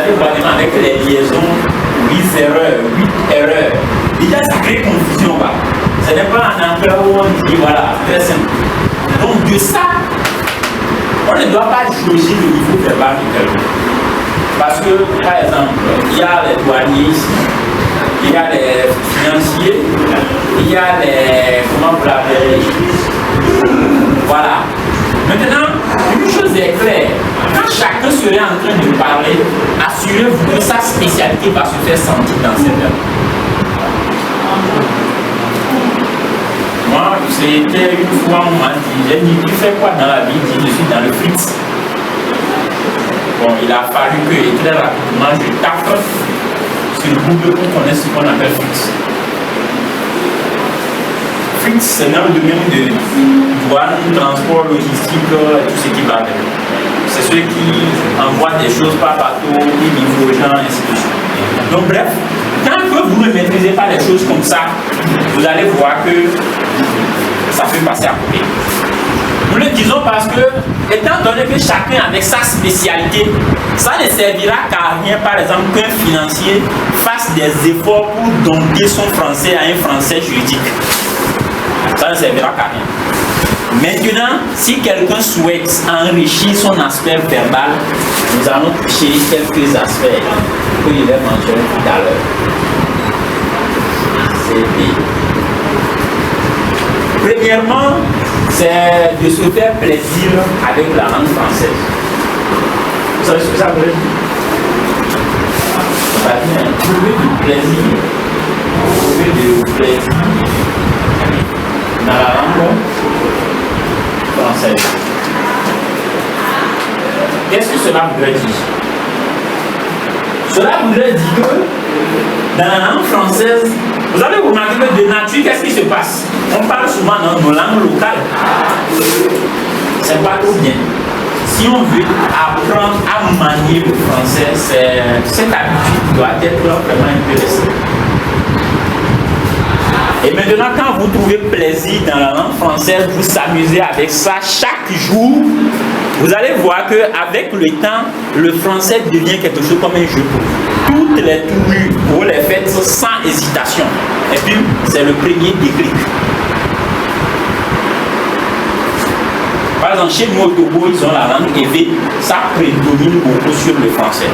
allez voir même avec les liaisons 8 erreurs, 8 erreurs. Déjà, ça crée confusion. Ce n'est pas un emploi où on dit voilà, très simple. Donc, de ça, on ne doit pas juger le niveau verbal de quelqu'un. Parce que, par exemple, il y a les douaniers ici, il y a les financiers, il y a les. Comment vous l'appelez? Voilà. Maintenant, une chose est claire, quand chacun serait en train de parler, assurez-vous que sa spécialité va se faire sentir dans cette heure. Moi, c'était une fois, on m'a dit, j'ai dit, tu fais quoi dans la vie? Je suis dans le Fritz. Bon, il a fallu que très rapidement je tape sur Google pour connaître ce qu'on appelle Fritz. Fritz, c'est dans le domaine de douane, transport, logistique, tout ce qui va avec. C'est ceux qui envoient des choses par bateau, qui livrent aux gens, ainsi de suite. Donc bref, tant que vous ne maîtrisez pas les choses comme ça, vous allez voir que ça peut passer à côté. Nous le disons parce que, étant donné que chacun avec sa spécialité, ça ne servira qu'à rien, par exemple, qu'un financier fasse des efforts pour dompter son français à un français juridique. Ça ne servira qu'à rien. Maintenant, si quelqu'un souhaite enrichir son aspect verbal, nous allons toucher quelques aspects que je vais mentionner tout à l'heure. Premièrement, c'est de se faire plaisir avec la langue française. Vous savez ce que ça veut dire? Ça veut dire trouver du plaisir. Trouver du plaisir dans la langue française. Qu'est-ce que cela voudrait dire? Cela voudrait dire que dans la langue française, vous avez remarqué que de nature, qu'est-ce qui se passe? On parle souvent dans nos langues locales. C'est pas trop bien. Si on veut apprendre à manier le français, cette habitude doit être vraiment intéressante. Et maintenant, quand vous trouvez plaisir dans la langue française, vous s'amusez avec ça chaque jour, vous allez voir qu'avec le temps, le français devient quelque chose comme un jeu. Toutes les tournures, vous les faites sans hésitation. Et puis, c'est le premier déclic. Par exemple, chez nous au Togo, ils ont la langue élevée, ça prédomine beaucoup sur le français.